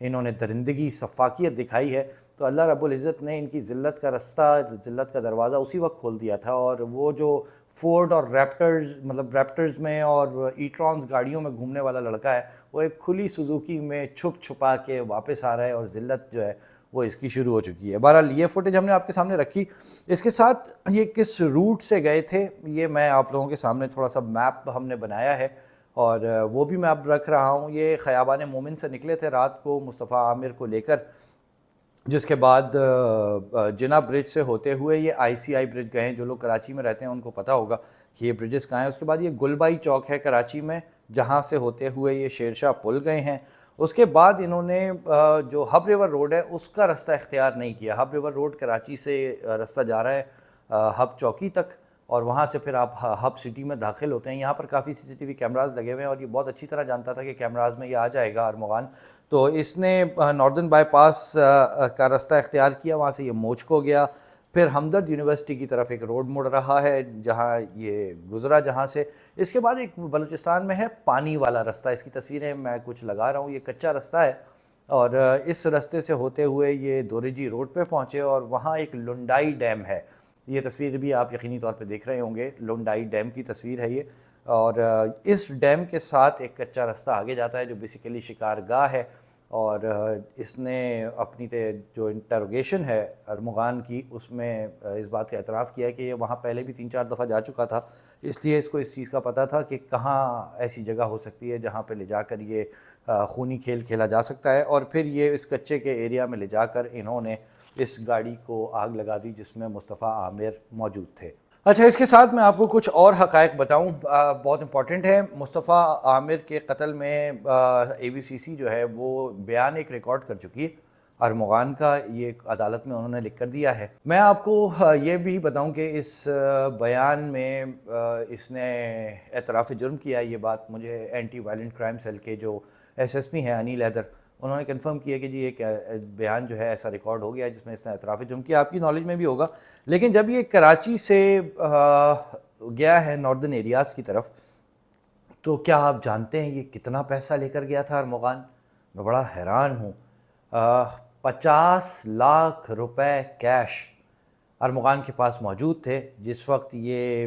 انہوں نے درندگی سفاکیت دکھائی ہے، تو اللہ رب العزت نے ان کی ذلت کا رستہ، ذلت کا دروازہ اسی وقت کھول دیا تھا، اور وہ جو فورڈ اور ریپٹرز، مطلب ریپٹرز میں اور ای ٹرانس گاڑیوں میں گھومنے والا لڑکا ہے، وہ ایک کھلی سوزوکی میں چھپ چھپا کے واپس آ رہا ہے، اور ذلت جو ہے وہ اس کی شروع ہو چکی ہے۔ بہرحال یہ فوٹیج ہم نے آپ کے سامنے رکھی۔ اس کے ساتھ یہ کس روٹ سے گئے تھے یہ میں آپ لوگوں کے سامنے تھوڑا سا میپ ہم نے بنایا ہے، اور وہ بھی میں اب رکھ رہا ہوں۔ یہ خیابان مومن سے نکلے تھے رات کو مصطفیٰ عامر کو لے کر، جس کے بعد جناح برج سے ہوتے ہوئے یہ آئی سی آئی برج گئے ہیں۔ جو لوگ کراچی میں رہتے ہیں ان کو پتہ ہوگا کہ یہ برجز کہاں ہیں۔ اس کے بعد یہ گلبائی چوک ہے کراچی میں، جہاں سے ہوتے ہوئے یہ شیر شاہ پل گئے ہیں۔ اس کے بعد انہوں نے جو ہب ریور روڈ ہے اس کا رستہ اختیار نہیں کیا۔ ہب ریور روڈ کراچی سے رستہ جا رہا ہے ہب چوکی تک، اور وہاں سے پھر آپ ہب سٹی میں داخل ہوتے ہیں۔ یہاں پر کافی سی سی ٹی وی کیمراز لگے ہوئے ہیں، اور یہ بہت اچھی طرح جانتا تھا کہ کیمراز میں یہ آ جائے گا ارمغان، تو اس نے ناردرن بائی پاس کا رستہ اختیار کیا، وہاں سے یہ موچ کو گیا، پھر ہمدرد یونیورسٹی کی طرف ایک روڈ مڑ رہا ہے جہاں یہ گزرا، جہاں سے اس کے بعد ایک بلوچستان میں ہے پانی والا رستہ۔ اس کی تصویریں میں کچھ لگا رہا ہوں، یہ کچا رستہ ہے، اور اس رستے سے ہوتے ہوئے یہ دوریجی روڈ پہ پہنچے، اور وہاں ایک لنڈائی ڈیم ہے۔ یہ تصویر بھی آپ یقینی طور پہ دیکھ رہے ہوں گے، لنڈائی ڈیم کی تصویر ہے یہ، اور اس ڈیم کے ساتھ ایک کچا رستہ آگے جاتا ہے جو بیسیکلی شکارگاہ ہے، اور اس نے اپنی جو انٹروگیشن ہے ارمغان کی، اس میں اس بات کا اعتراف کیا ہے کہ یہ وہاں پہلے بھی 3-4 دفعہ جا چکا تھا، اس لیے اس کو اس چیز کا پتہ تھا کہ کہاں ایسی جگہ ہو سکتی ہے جہاں پہ لے جا کر یہ خونی کھیل کھیلا جا سکتا ہے، اور پھر یہ اس کچے کے ایریا میں لے جا کر انہوں نے اس گاڑی کو آگ لگا دی جس میں مصطفیٰ عامر موجود تھے۔ اچھا، اس کے ساتھ میں آپ کو کچھ اور حقائق بتاؤں، بہت امپورٹنٹ ہے۔ مصطفیٰ عامر کے قتل میں اے بی سی سی جو ہے وہ بیان ایک ریکارڈ کر چکی ہے ارمغان کا، یہ عدالت میں انہوں نے لکھ کر دیا ہے۔ میں آپ کو یہ بھی بتاؤں کہ اس بیان میں اس نے اعتراف جرم کیا۔ یہ بات مجھے اینٹی وائلنٹ کرائم سیل کے جو ایس ایس پی ہیں انیل حیدر، انہوں نے کنفرم کیا کہ جی ایک بیان جو ہے ایسا ریکارڈ ہو گیا ہے جس میں اس نے اعتراف جرم کیا۔ آپ کی نالج میں بھی ہوگا، لیکن جب یہ کراچی سے گیا ہے ناردرن ایریاز کی طرف، تو کیا آپ جانتے ہیں یہ کتنا پیسہ لے کر گیا تھا ارمغان؟ میں بڑا حیران ہوں۔ 50 لاکھ روپے کیش ارمغان کے پاس موجود تھے جس وقت یہ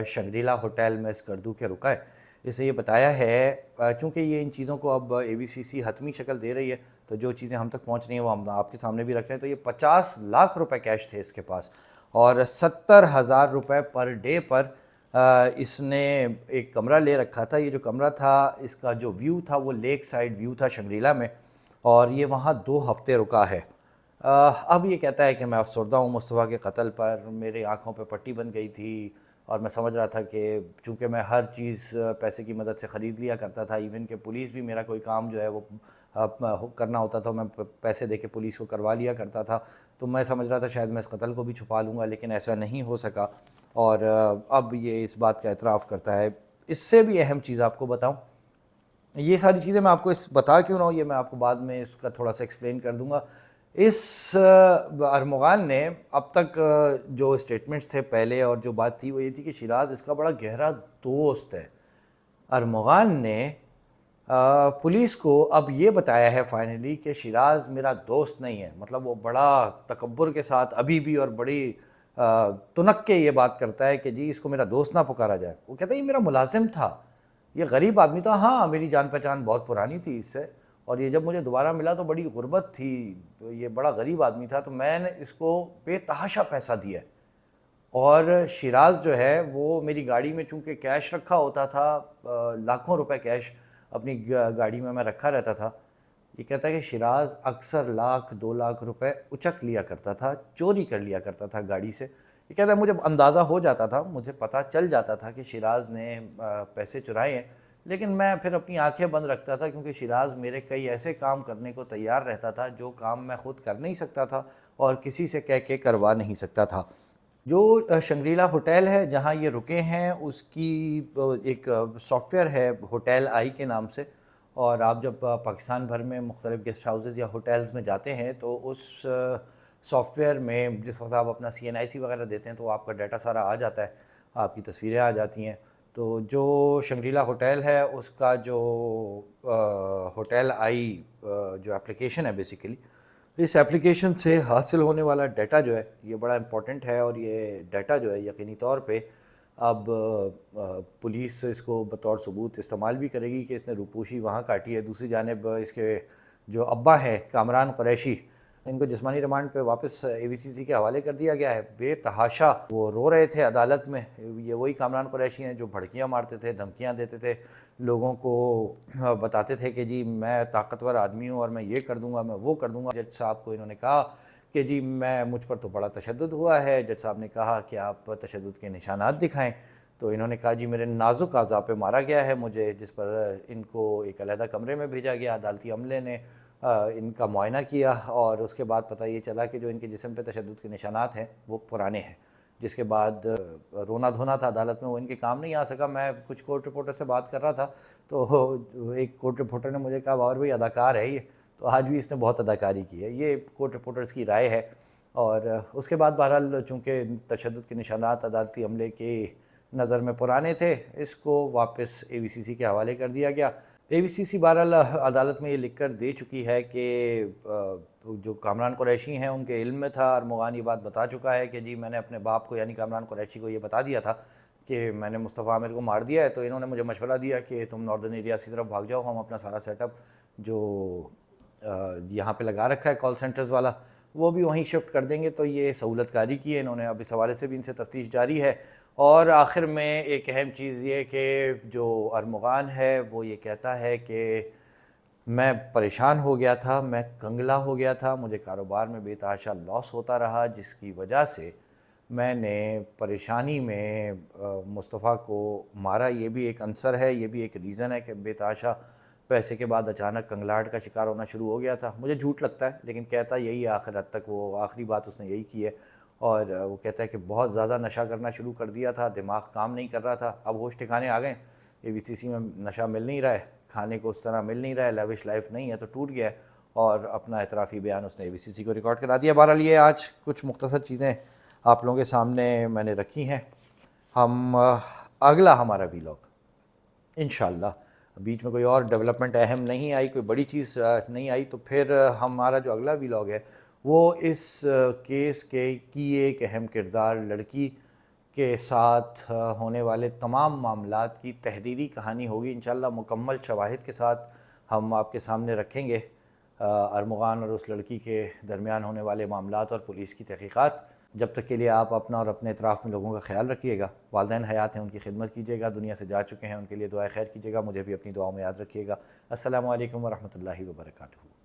شنگریلا ہوٹل میں اسکردو کے رکا ہے۔ اسے یہ بتایا ہے، چونکہ یہ ان چیزوں کو اب اے بی سی سی حتمی شکل دے رہی ہے، تو جو چیزیں ہم تک پہنچ رہی ہیں وہ ہم آپ کے سامنے بھی رکھ رہے ہیں۔ تو یہ 50 لاکھ روپے کیش تھے اس کے پاس، اور 70,000 روپے پر ڈے پر اس نے ایک کمرہ لے رکھا تھا۔ یہ جو کمرہ تھا اس کا جو ویو تھا وہ لیک سائڈ ویو تھا شنگریلا میں، اور یہ وہاں 2 ہفتے رکا ہے۔ اب یہ کہتا ہے کہ میں افسردہ ہوں مصطفیٰ کے قتل پر، میری آنکھوں پہ پٹی بن گئی تھی، اور میں سمجھ رہا تھا کہ چونکہ میں ہر چیز پیسے کی مدد سے خرید لیا کرتا تھا، ایون کہ پولیس بھی میرا کوئی کام جو ہے وہ کرنا ہوتا تھا میں پیسے دے کے پولیس کو کروا لیا کرتا تھا، تو میں سمجھ رہا تھا شاید میں اس قتل کو بھی چھپا لوں گا، لیکن ایسا نہیں ہو سکا، اور اب یہ اس بات کا اعتراف کرتا ہے۔ اس سے بھی اہم چیز آپ کو بتاؤں، یہ ساری چیزیں میں آپ کو بتا کیوں رہا ہوں، یہ میں آپ کو بعد میں اس کا تھوڑا سا ایکسپلین کر دوں گا۔ اس ارمغان نے اب تک جو اسٹیٹمنٹس تھے پہلے، اور جو بات تھی وہ یہ تھی کہ شیراز اس کا بڑا گہرا دوست ہے۔ ارمغان نے پولیس کو اب یہ بتایا ہے فائنلی کہ شیراز میرا دوست نہیں ہے، مطلب وہ بڑا تکبر کے ساتھ ابھی بھی اور بڑی تنک کے یہ بات کرتا ہے کہ جی اس کو میرا دوست نہ پکارا جائے۔ وہ کہتا ہے یہ میرا ملازم تھا، یہ غریب آدمی تھا، ہاں میری جان پہچان بہت پرانی تھی اس سے، اور یہ جب مجھے دوبارہ ملا تو بڑی غربت تھی، یہ بڑا غریب آدمی تھا، تو میں نے اس کو بے تحاشا پیسہ دیا، اور شیراز جو ہے وہ میری گاڑی میں چونکہ کیش رکھا ہوتا تھا، لاکھوں روپے کیش اپنی گاڑی میں رکھا رہتا تھا۔ یہ کہتا ہے کہ شیراز اکثر 1-2 لاکھ روپے اچک لیا کرتا تھا، چوری کر لیا کرتا تھا گاڑی سے۔ یہ کہتا ہے مجھے اندازہ ہو جاتا تھا، مجھے پتہ چل جاتا تھا کہ شیراز نے پیسے چرائے ہیں، لیکن میں پھر اپنی آنکھیں بند رکھتا تھا، کیونکہ شیراز میرے کئی ایسے کام کرنے کو تیار رہتا تھا جو کام میں خود کر نہیں سکتا تھا اور کسی سے کہہ کے کروا نہیں سکتا تھا۔ جو شنگریلا ہوٹل ہے جہاں یہ رکے ہیں، اس کی ایک سافٹ ویئر ہے ہوٹل آئی کے نام سے، اور آپ جب پاکستان بھر میں مختلف گیسٹ ہاؤسز یا ہوٹلز میں جاتے ہیں تو اس سافٹ ویئر میں جس وقت آپ اپنا CNIC وغیرہ دیتے ہیں تو آپ کا ڈیٹا سارا آ جاتا ہے، آپ کی تصویریں آ جاتی ہیں، تو جو شنگریلا ہوٹل ہے اس کا جو ہوٹل آئی جو اپلیکیشن ہے بیسیکلی، اس اپلیکیشن سے حاصل ہونے والا ڈیٹا جو ہے یہ بڑا امپورٹنٹ ہے، اور یہ ڈیٹا جو ہے یقینی طور پہ اب پولیس اس کو بطور ثبوت استعمال بھی کرے گی کہ اس نے روپوشی وہاں کاٹی ہے۔ دوسری جانب اس کے جو ابا ہیں کامران قریشی، ان کو جسمانی ریمانڈ پہ واپس اے وی سی سی کے حوالے کر دیا گیا ہے۔ بے تحاشا وہ رو رہے تھے عدالت میں۔ یہ وہی کامران قریشی ہیں جو بھڑکیاں مارتے تھے، دھمکیاں دیتے تھے، لوگوں کو بتاتے تھے کہ جی میں طاقتور آدمی ہوں اور میں یہ کر دوں گا، میں وہ کر دوں گا۔ جج صاحب کو انہوں نے کہا کہ جی مجھ پر تو بڑا تشدد ہوا ہے۔ جج صاحب نے کہا کہ آپ تشدد کے نشانات دکھائیں، تو انہوں نے کہا جی میرے نازک اعضاء پہ مارا گیا ہے مجھے، جس پر ان کو ایک علیحدہ کمرے میں بھیجا گیا۔ عدالتی عملے نے ان کا معائنہ کیا اور اس کے بعد پتہ یہ چلا کہ جو ان کے جسم پہ تشدد کے نشانات ہیں وہ پرانے ہیں، جس کے بعد رونا دھونا تھا عدالت میں، وہ ان کے کام نہیں آ سکا۔ میں کچھ کورٹ رپورٹر سے بات کر رہا تھا تو ایک کورٹ رپورٹر نے مجھے کہا باور بھائی اداکار ہے یہ، تو آج بھی اس نے بہت اداکاری کی ہے۔ یہ کورٹ رپورٹرز کی رائے ہے۔ اور اس کے بعد بہرحال چونکہ تشدد کے نشانات عدالتی عملے کی نظر میں پرانے تھے، اس کو واپس اے وی سی سی کے حوالے کر دیا گیا۔ اے وی سی سی بہرحال عدالت میں یہ لکھ کر دے چکی ہے کہ جو کامران قریشی ہیں ان کے علم میں تھا، ارمغان یہ بات بتا چکا ہے کہ جی میں نے اپنے باپ کو یعنی کامران قریشی کو یہ بتا دیا تھا کہ میں نے مصطفیٰ عامر کو مار دیا ہے، تو انہوں نے مجھے مشورہ دیا کہ تم ناردرن ایریاز کی طرف بھاگ جاؤ، ہم اپنا سارا سیٹ اپ جو یہاں پہ لگا رکھا ہے کال سینٹرز والا وہ بھی وہیں شفٹ کر دیں گے۔ تو یہ سہولت کاری کی ہے انہوں نے، اب اس حوالے سے بھی ان سے تفتیش جاری ہے۔ اور آخر میں ایک اہم چیز یہ کہ جو ارمغان ہے وہ یہ کہتا ہے کہ میں پریشان ہو گیا تھا، میں کنگلا ہو گیا تھا، مجھے کاروبار میں بے تحاشا لاس ہوتا رہا، جس کی وجہ سے میں نے پریشانی میں مصطفیٰ کو مارا۔ یہ بھی ایک عنصر ہے، یہ بھی ایک ریزن ہے کہ بے تحاشا پیسے کے بعد اچانک کنگلاہٹ کا شکار ہونا شروع ہو گیا تھا۔ مجھے جھوٹ لگتا ہے لیکن کہتا یہی ہے، آخر حد تک وہ آخری بات اس نے یہی کی ہے۔ اور وہ کہتا ہے کہ بہت زیادہ نشہ کرنا شروع کر دیا تھا، دماغ کام نہیں کر رہا تھا، اب ہوش ٹھکانے آ گئے، اے وی سی سی میں نشہ مل نہیں رہا ہے، کھانے کو اس طرح مل نہیں رہا ہے، لیوش لائف نہیں ہے، تو ٹوٹ گیا ہے اور اپنا اعترافی بیان اس نے اے وی سی سی کو ریکارڈ کرا دیا۔ بہرحال یہ آج کچھ مختصر چیزیں آپ لوگوں کے سامنے میں نے رکھی ہیں۔ ہم اگلا ہمارا ویلاگ انشاءاللہ، بیچ میں کوئی اور ڈیولپمنٹ اہم نہیں آئی، کوئی بڑی چیز نہیں آئی، تو پھر ہمارا جو اگلا ویلاگ ہے وہ اس کیس کی ایک اہم کردار لڑکی کے ساتھ ہونے والے تمام معاملات کی تحریری کہانی ہوگی۔ انشاءاللہ مکمل شواہد کے ساتھ ہم آپ کے سامنے رکھیں گے ارمغان اور اس لڑکی کے درمیان ہونے والے معاملات اور پولیس کی تحقیقات۔ جب تک کے لیے آپ اپنا اور اپنے اطراف میں لوگوں کا خیال رکھیے گا۔ والدین حیات ہیں ان کی خدمت کیجیے گا، دنیا سے جا چکے ہیں ان کے لیے دعائے خیر کیجیے گا، مجھے بھی اپنی دعاؤں میں یاد رکھیے گا۔ السلام علیکم ورحمۃ اللہ وبرکاتہ۔